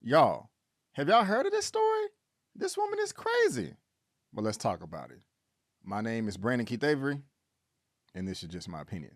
Y'all, have y'all heard of this story? This woman is crazy. Well, let's talk about it. My name is Brandon Keith Avery, and this is just my opinion.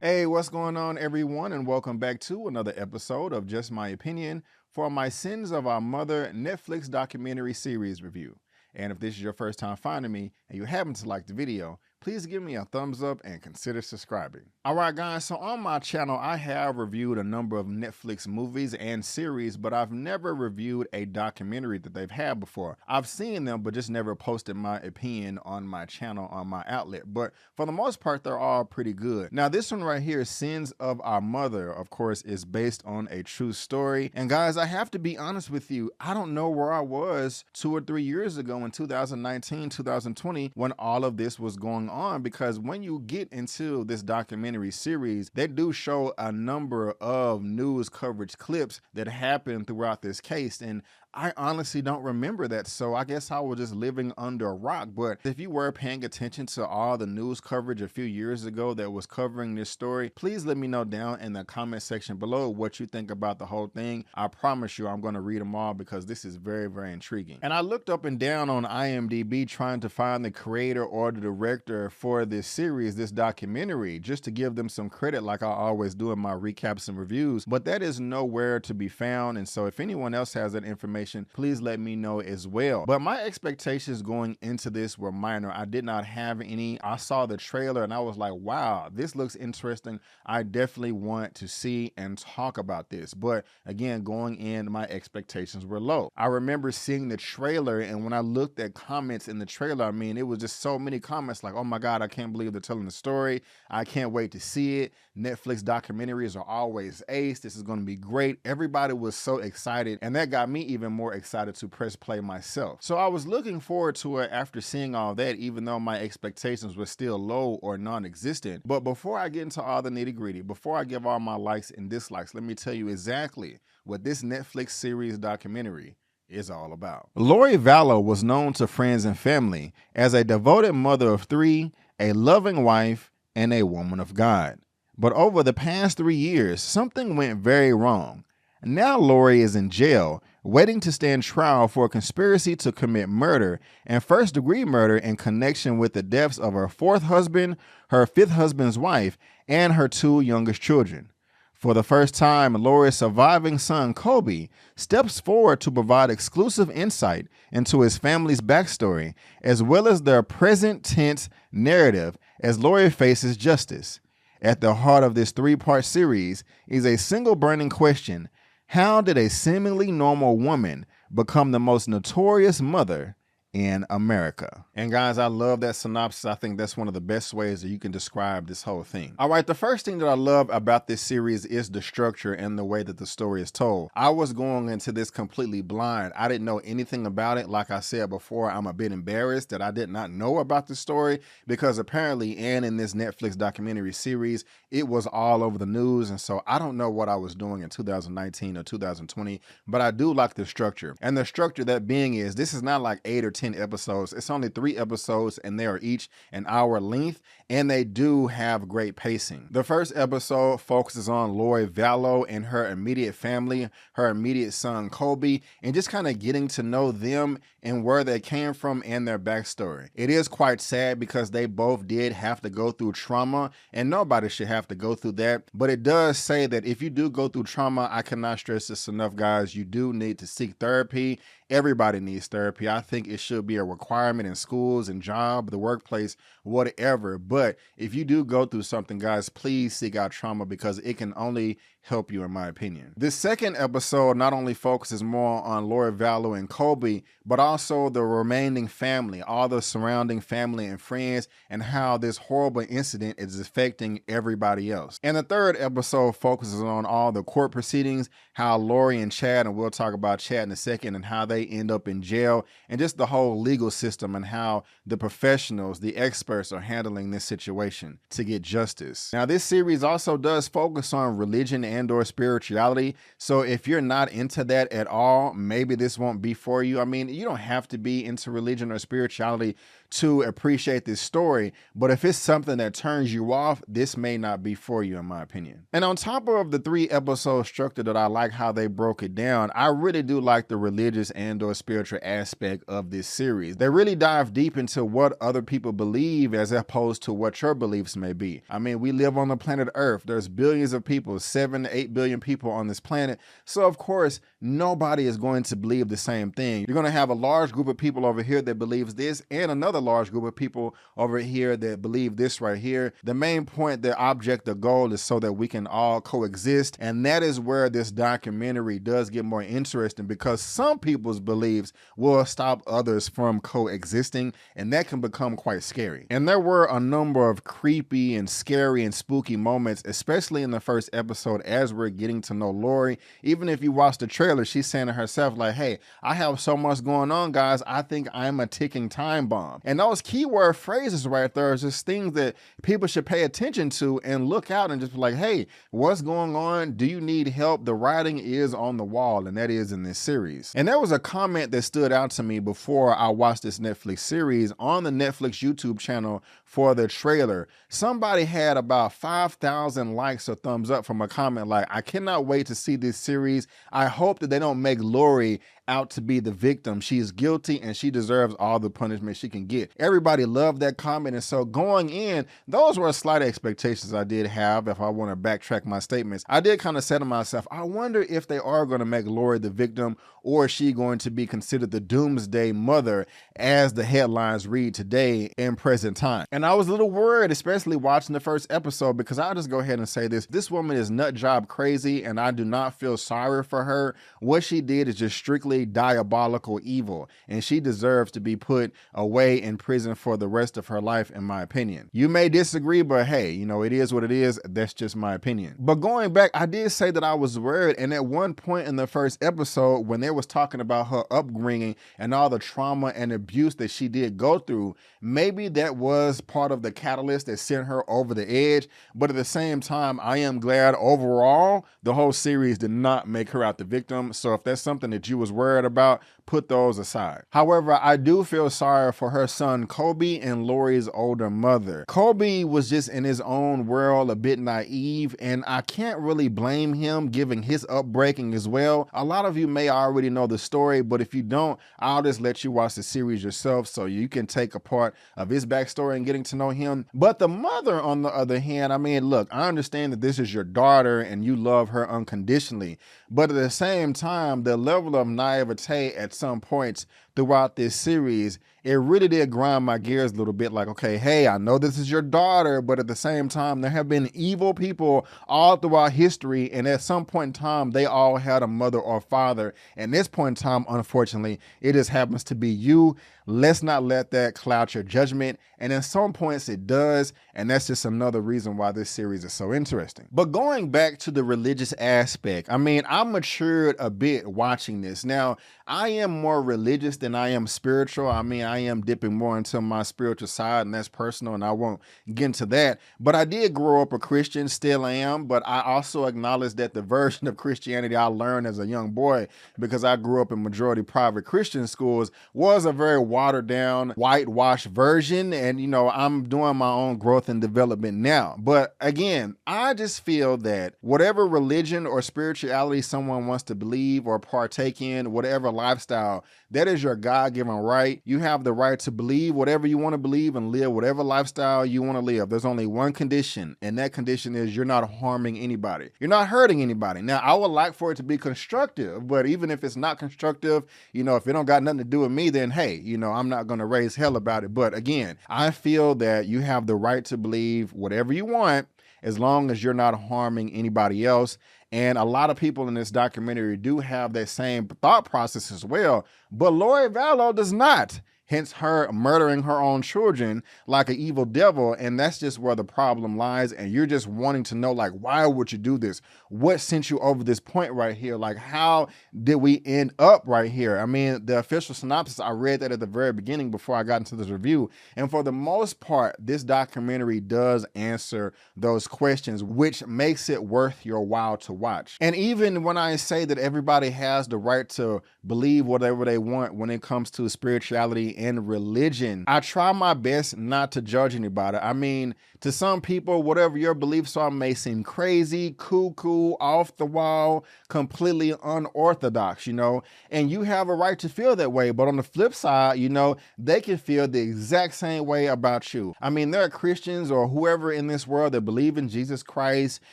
Hey, what's going on, everyone, and welcome back to another episode of Just My Opinion for my Sins of Our Mother Netflix documentary series review. And if this is your first time finding me and you happen to like the video, please give me a thumbs up and consider subscribing. All right, guys, so on my channel, I have reviewed a number of Netflix movies and series, but I've never reviewed a documentary that they've had before. I've seen them, but just never posted my opinion on my channel, on my outlet. But for the most part, they're all pretty good. Now, this one right here, Sins of Our Mother, of course, is based on a true story. And guys, I have to be honest with you, I don't know where I was 2 or 3 years ago in 2019, 2020, when all of this was going on, because when you get into this documentary series, they do show a number of news coverage clips that happened throughout this case, and I honestly don't remember that, so I guess I was just living under a rock. But if you were paying attention to all the news coverage a few years ago that was covering this story, please let me know down in the comment section below what you think about the whole thing. I promise you I'm going to read them all because this is very, very intriguing. And I looked up and down on IMDb trying to find the creator or the director for this series, this documentary, just to give them some credit like I always do in my recaps and reviews, but that is nowhere to be found. And so if anyone else has that information, please let me know as well. But my expectations going into this were minor. I did not have any. I saw the trailer and I was like, wow, this looks interesting. I definitely want to see and talk about this. But again, going in, my expectations were low. I remember seeing the trailer, and when I looked at comments in the trailer, I mean, it was just so many comments like, oh my God, I can't believe they're telling the story. I can't wait to see it. Netflix documentaries are always ace. This is going to be great. Everybody was so excited, and that got me even more excited to press play myself. So I was looking forward to it after seeing all that, even though my expectations were still low or non-existent. But before I get into all the nitty-gritty, before I give all my likes and dislikes, let me tell you exactly what this Netflix series documentary is all about. Lori Vallow was known to friends and family as a devoted mother of 3, a loving wife, and a woman of God. But over the past 3 years, something went very wrong. Now Lori is in jail, waiting to stand trial for a conspiracy to commit murder and first-degree murder in connection with the deaths of her 4th husband, her 5th husband's wife, and her 2 youngest children. For the first time, Lori's surviving son, Kobe, steps forward to provide exclusive insight into his family's backstory, as well as their present tense narrative as Lori faces justice. At the heart of this 3-part series is a single burning question: how did a seemingly normal woman become the most notorious mother in America? And guys, I love that synopsis. I think that's one of the best ways that you can describe this whole thing. All right, the first thing that I love about this series is the structure and the way that the story is told. I was going into this completely blind. I didn't know anything about it. Like I said before, I'm a bit embarrassed that I did not know about the story, because apparently, and in this Netflix documentary series, it was all over the news. And so I don't know what I was doing in 2019 or 2020, but I do like the structure. And the structure that being is, this is not like 8 or 10 episodes. It's only 3 episodes, and they are each an hour length, and they do have great pacing. The first episode focuses on Lori Vallow and her immediate family, her immediate son Kobe, and just kind of getting to know them and where they came from and their backstory. It is quite sad because they both did have to go through trauma, and nobody should have to go through that. But it does say that if you do go through trauma, I cannot stress this enough, guys, you do need to seek therapy. Everybody needs therapy. I think it should be a requirement in schools and job, the workplace, whatever. But if you do go through something, guys, please seek out trauma, because it can only help you, in my opinion. This second episode not only focuses more on Lori Vallow and Kobe, but also the remaining family, all the surrounding family and friends, and how this horrible incident is affecting everybody else. And the third episode focuses on all the court proceedings, how Lori and Chad, and we'll talk about Chad in a second, and how they end up in jail, and just the whole legal system and how the professionals, the experts, are handling this situation to get justice. Now, this series also does focus on religion and or spirituality, so if you're not into that at all, maybe this won't be for you. I mean, you don't have to be into religion or spirituality to appreciate this story. But if it's something that turns you off, this may not be for you, in my opinion. And on top of the 3-episode structure that I like how they broke it down, I really do like the religious and or spiritual aspect of this series. They really dive deep into what other people believe as opposed to what your beliefs may be. I mean, we live on the planet Earth. There's billions of people, 7 to 8 billion people on this planet. So of course, nobody is going to believe the same thing. You're going to have a large group of people over here that believes this and another large group of people over here that believe this right here. The main point, the object, the goal is so that we can all coexist. And that is where this documentary does get more interesting, because some people's beliefs will stop others from coexisting, and that can become quite scary. And there were a number of creepy and scary and spooky moments, especially in the first episode as we're getting to know Lori. Even if you watch the trailer, she's saying to herself like, hey, I have so much going on, guys. I think I'm a ticking time bomb. And those keyword phrases right there are just things that people should pay attention to and look out and just be like, hey, what's going on? Do you need help? The writing is on the wall, and that is in this series. And there was a comment that stood out to me before I watched this Netflix series on the Netflix YouTube channel for the trailer. Somebody had about 5,000 likes or thumbs up from a comment like, I cannot wait to see this series. I hope that they don't make Lori out to be the victim. She is guilty and she deserves all the punishment she can get. Everybody loved that comment. And so going in, those were slight expectations I did have. If I want to backtrack my statements, I did kind of say to myself, I wonder if they are going to make Lori the victim, or is she going to be considered the doomsday mother as the headlines read today in present time. And I was a little worried, especially watching the first episode, because I'll just go ahead and say this woman is nut job crazy, and I do not feel sorry for her. What she did is just strictly diabolical evil, and she deserves to be put away in prison for the rest of her life, in my opinion. You may disagree, but hey, you know, it is what it is. That's just my opinion. But going back, I did say that I was worried, and at one point in the first episode, when they was talking about her upbringing and all the trauma and abuse that she did go through, maybe that was part of the catalyst that sent her over the edge. But at the same time, I am glad overall the whole series did not make her out the victim. So if that's something that you was worried about, put those aside. However, I do feel sorry for her son Kobe and Lori's older mother. Kobe was just in his own world, a bit naive, and I can't really blame him given his upbringing as well. A lot of you may already know the story, but if you don't, I'll just let you watch the series yourself so you can take a part of his backstory and getting to know him. But the mother, on the other hand, I mean, look, I understand that this is your daughter and you love her unconditionally, but at the same time, the level of naivete at some points throughout this series, it really did grind my gears a little bit. Like, okay, hey, I know this is your daughter, but at the same time, there have been evil people all throughout history, and at some point in time, they all had a mother or father. And this point in time, unfortunately, it just happens to be you. Let's not let that cloud your judgment. And in some points it does. And that's just another reason why this series is so interesting. But going back to the religious aspect, I mean, I matured a bit watching this. Now, I am more religious than I am spiritual. I mean, I am dipping more into my spiritual side, and that's personal, and I won't get into that. But I did grow up a Christian, still am, but I also acknowledge that the version of Christianity I learned as a young boy, because I grew up in majority private Christian schools, was a very watered down, whitewashed version. And, you know, I'm doing my own growth and development now. But again, I just feel that whatever religion or spirituality someone wants to believe or partake in, whatever lifestyle, that is your God-given right. You have the right to believe whatever you want to believe and live whatever lifestyle you want to live. There's only one condition, and that condition is you're not harming anybody. You're not hurting anybody. Now, I would like for it to be constructive, but even if it's not constructive, you know, if it don't got nothing to do with me, then hey, you know, I'm not going to raise hell about it. But again, I feel that you have the right to believe whatever you want, as long as you're not harming anybody else. And a lot of people in this documentary do have that same thought process as well, but Lori Vallow does not. Hence her murdering her own children like an evil devil. And that's just where the problem lies. And you're just wanting to know, like, why would you do this? What sent you over this point right here? Like, how did we end up right here? I mean, the official synopsis, I read that at the very beginning before I got into this review. And for the most part, this documentary does answer those questions, which makes it worth your while to watch. And even when I say that everybody has the right to believe whatever they want when it comes to spirituality and religion. I try my best not to judge anybody. I mean, to some people, whatever your beliefs are may seem crazy, cuckoo, off the wall, completely unorthodox, you know, and you have a right to feel that way. But on the flip side, you know, they can feel the exact same way about you. I mean, there are Christians or whoever in this world that believe in Jesus Christ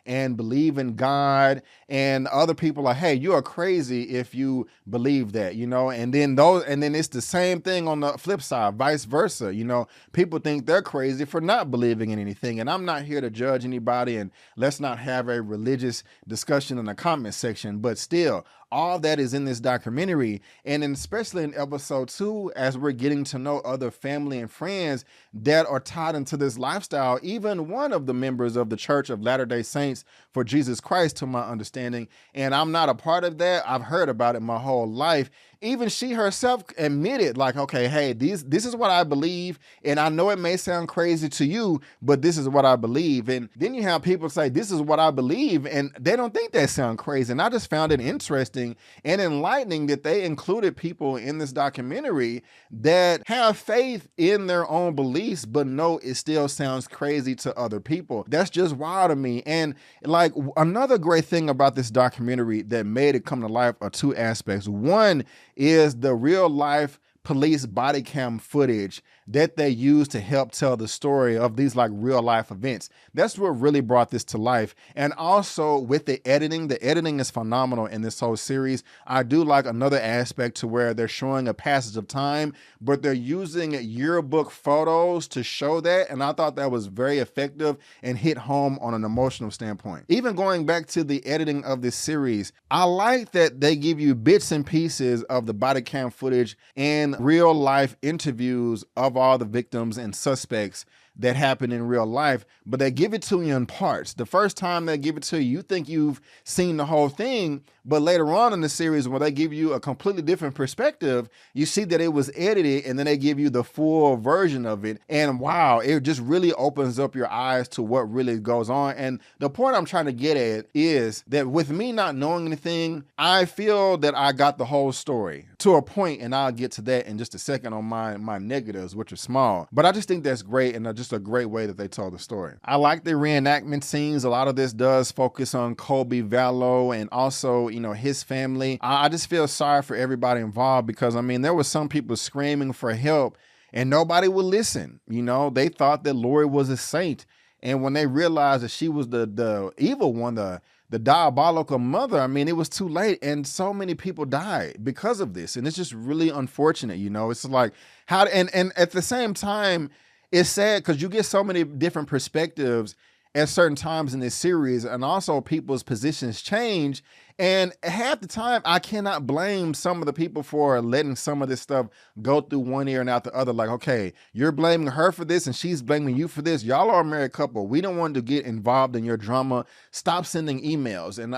and believe in God, and other people are, hey, you are crazy if you believe that, you know, and then it's the same thing on the flip side, vice versa. You know, people think they're crazy for not believing in anything. And I'm not here to judge anybody, and let's not have a religious discussion in the comment section, but still, all that is in this documentary. And especially in episode 2, as we're getting to know other family and friends that are tied into this lifestyle, even one of the members of the Church of Latter-day Saints for Jesus Christ, to my understanding, and I'm not a part of that. I've heard about it my whole life. Even she herself admitted, like, okay, hey, this is what I believe, and I know it may sound crazy to you, but this is what I believe. And then you have people say, this is what I believe, and they don't think that sound crazy. And I just found it interesting and enlightening that they included people in this documentary that have faith in their own beliefs, but know it still sounds crazy to other people. That's just wild to me. And like, another great thing about this documentary that made it come to life are 2 aspects. One is the real life police body cam footage that they use to help tell the story of these like real life events. That's what really brought this to life. And also with the editing is phenomenal in this whole series. I do like another aspect to where they're showing a passage of time, but they're using yearbook photos to show that. And I thought that was very effective and hit home on an emotional standpoint. Even going back to the editing of this series, I like that they give you bits and pieces of the body cam footage and real life interviews of all the victims and suspects that happen in real life, but they give it to you in parts. The first time they give it to you, you think you've seen the whole thing, but later on in the series, when they give you a completely different perspective, you see that it was edited, and then they give you the full version of it. And wow, it just really opens up your eyes to what really goes on. And the point I'm trying to get at is that with me not knowing anything, I feel that I got the whole story to a point, and I'll get to that in just a second on my negatives, which are small. But I just think that's great, and just a great way that they told the story. I like the reenactment scenes. A lot of this does focus on Kobe Vallow and also, you know, his family. I just feel sorry for everybody involved, because I mean, there was some people screaming for help and nobody would listen. You know, they thought that Lori was a saint, and when they realized that she was the evil one, the diabolical mother, I mean, it was too late, and so many people died because of this. And it's just really unfortunate, you know. It's like, and at the same time, it's sad because you get so many different perspectives at certain times in this series, and also people's positions change. And half the time, I cannot blame some of the people for letting some of this stuff go through one ear and out the other. Like, okay, you're blaming her for this and she's blaming you for this. Y'all are a married couple. We don't want to get involved in your drama. Stop sending emails. And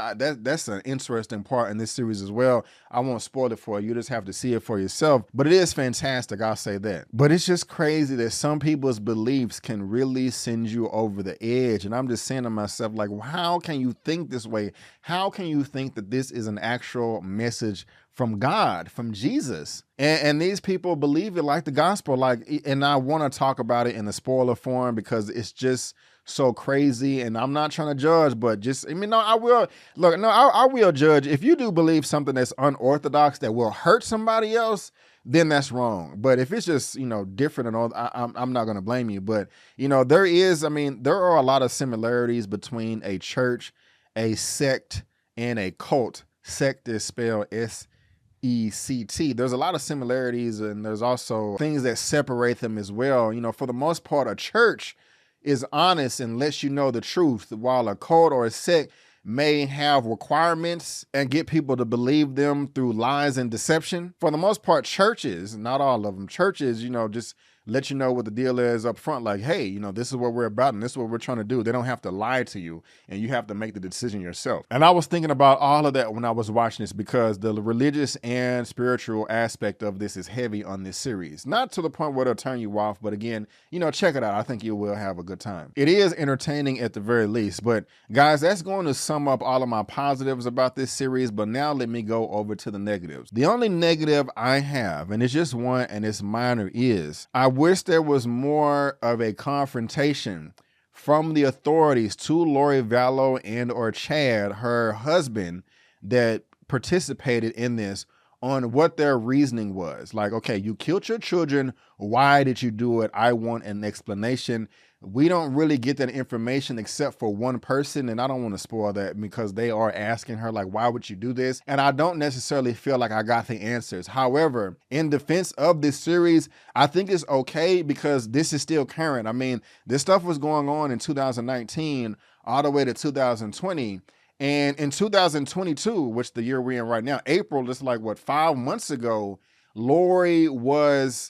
that's an interesting part in this series as well. I won't spoil it for you. You just have to see it for yourself. But it is fantastic, I'll say that. But it's just crazy that some people's beliefs can really send you over the edge. And I'm just saying to myself, like, well, how can you think this way? How can you think that this is an actual message from God, from Jesus? And these people believe it like the gospel. Like, and I want to talk about it in the spoiler form because it's just so crazy. And I'm not trying to judge, but just, I mean, no, I will look, no, I will judge. If you do believe something that's unorthodox that will hurt somebody else, then that's wrong. But if it's just, you know, different and all, I'm not going to blame you. But, you know, there are a lot of similarities between a church, a sect, and a cult. Sect is spelled S-E-C-T. There's a lot of similarities, and there's also things that separate them as well. You know, for the most part, a church is honest and lets you know the truth, while a cult or a sect may have requirements and get people to believe them through lies and deception. For the most part, churches, not all of them, churches, you know, just let you know what the deal is up front. Like, hey, you know, this is what we're about and this is what we're trying to do. They don't have to lie to you and you have to make the decision yourself. And I was thinking about all of that when I was watching this, because the religious and spiritual aspect of this is heavy on this series. Not to the point where it'll turn you off, but again, you know, check it out. I think you will have a good time. It is entertaining at the very least. But guys, that's going to sum up all of my positives about this series. But now let me go over to the negatives. The only negative I have, and it's just one and it's minor, is I wish there was more of a confrontation from the authorities to Lori Vallow and or Chad, her husband, that participated in this, on what their reasoning was. Like, okay, you killed your children. Why did you do it? I want an explanation. We don't really get that information except for one person, and I don't want to spoil that because they are asking her, like, why would you do this? And I don't necessarily feel like I got the answers. However, in defense of this series, I think it's okay because this is still current. I mean, this stuff was going on in 2019 all the way to 2020. And in 2022, which the year we're in right now, April, just like what, 5 months ago, Lori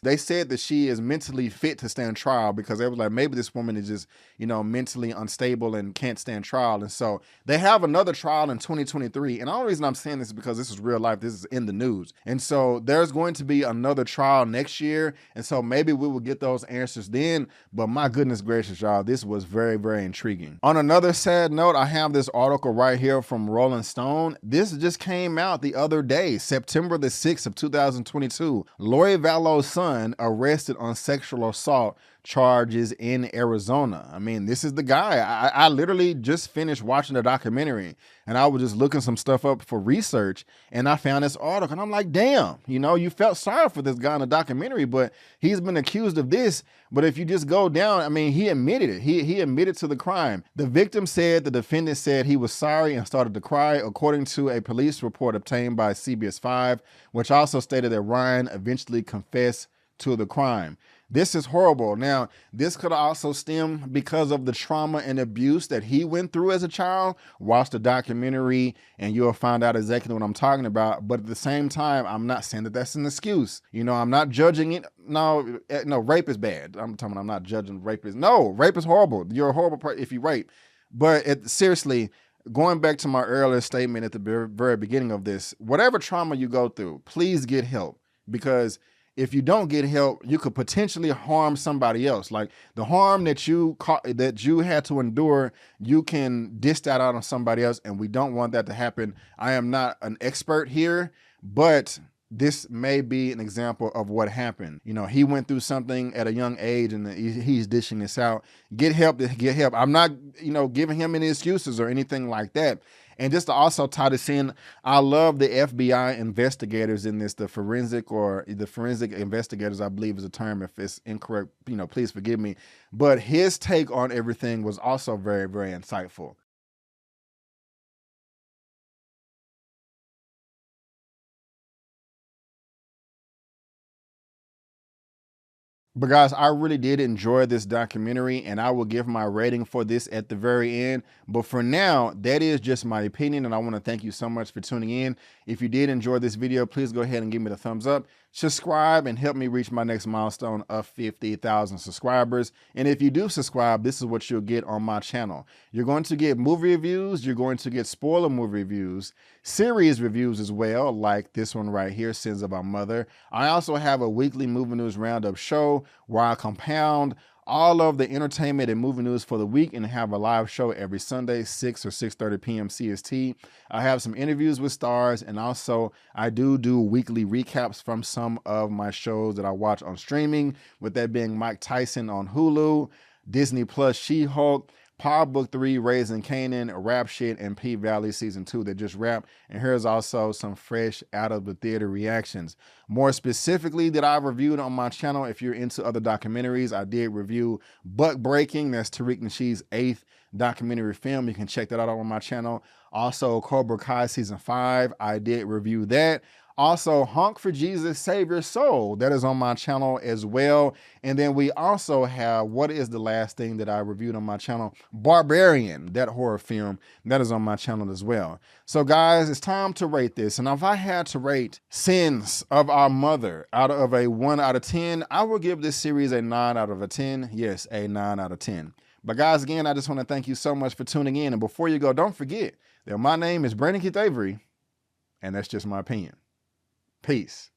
they said that she is mentally fit to stand trial, because they was like, maybe this woman is just, you know, mentally unstable and can't stand trial. And so they have another trial in 2023. And the only reason I'm saying this is because this is real life. This is in the news. And so there's going to be another trial next year. And so maybe we will get those answers then. But my goodness gracious, y'all, this was very, very intriguing. On another sad note, I have this article right here from Rolling Stone. This just came out the other day, September the 6th of 2022. Lori Vallow's son arrested on sexual assault charges in Arizona. I mean, this is the guy. I literally just finished watching the documentary and I was just looking some stuff up for research and I found this article and I'm like, damn, you know, you felt sorry for this guy in the documentary, but he's been accused of this. But if you just go down, I mean, he admitted it. He admitted to the crime. The victim said the defendant said he was sorry and started to cry, according to a police report obtained by CBS 5, which also stated that Ryan eventually confessed to the crime. This is horrible. Now, this could also stem because of the trauma and abuse that he went through as a child. Watch the documentary and you'll find out exactly what I'm talking about. But at the same time, I'm not saying that that's an excuse. You know, I'm not judging it. No, rape is bad. I'm not judging rape is. No, rape is horrible. You're a horrible person if you rape. But seriously, going back to my earlier statement at the very beginning of this, whatever trauma you go through, please get help, because if you don't get help, you could potentially harm somebody else. Like the harm that you had to endure, you can dish that out on somebody else, and we don't want that to happen. I am not an expert here, but this may be an example of what happened. You know, he went through something at a young age and he's dishing this out. Get help. I'm not, you know, giving him any excuses or anything like that. And just to also tie this in, I love the FBI investigators in this, the forensic investigators, I believe is a term. If it's incorrect, you know, please forgive me. But his take on everything was also very, very insightful. But guys, I really did enjoy this documentary and I will give my rating for this at the very end. But for now, that is just my opinion and I want to thank you so much for tuning in. If you did enjoy this video, please go ahead and give me the thumbs up, subscribe, and help me reach my next milestone of 50,000 subscribers. And if you do subscribe, this is what you'll get on my channel. You're going to get movie reviews, you're going to get spoiler movie reviews, series reviews as well, like this one right here, Sins of Our Mother. I also have a weekly movie news roundup show where I compound all of the entertainment and movie news for the week and have a live show every Sunday, 6 or 6:30 p.m. CST. I have some interviews with stars, and also I do weekly recaps from some of my shows that I watch on streaming, with that being Mike Tyson on Hulu, Disney Plus She-Hulk, Power Book 3, Raising Kanan, Rap Shit, and P-Valley Season 2 that just wrapped. And here's also some fresh out of the theater reactions. More specifically that I've reviewed on my channel, if you're into other documentaries, I did review Buck Breaking. That's Tariq Nasheed's 8th documentary film. You can check that out on my channel. Also, Cobra Kai Season 5, I did review that. Also, Honk for Jesus, Save Your Soul. That is on my channel as well. And then we also have, what is the last thing that I reviewed on my channel? Barbarian, that horror film. That is on my channel as well. So guys, it's time to rate this. And if I had to rate Sins of Our Mother out of a 1 out of 10, I will give this series a 9 out of a 10. Yes, a 9 out of 10. But guys, again, I just want to thank you so much for tuning in. And before you go, don't forget that my name is Brandon Keith Avery, and that's just my opinion. Peace.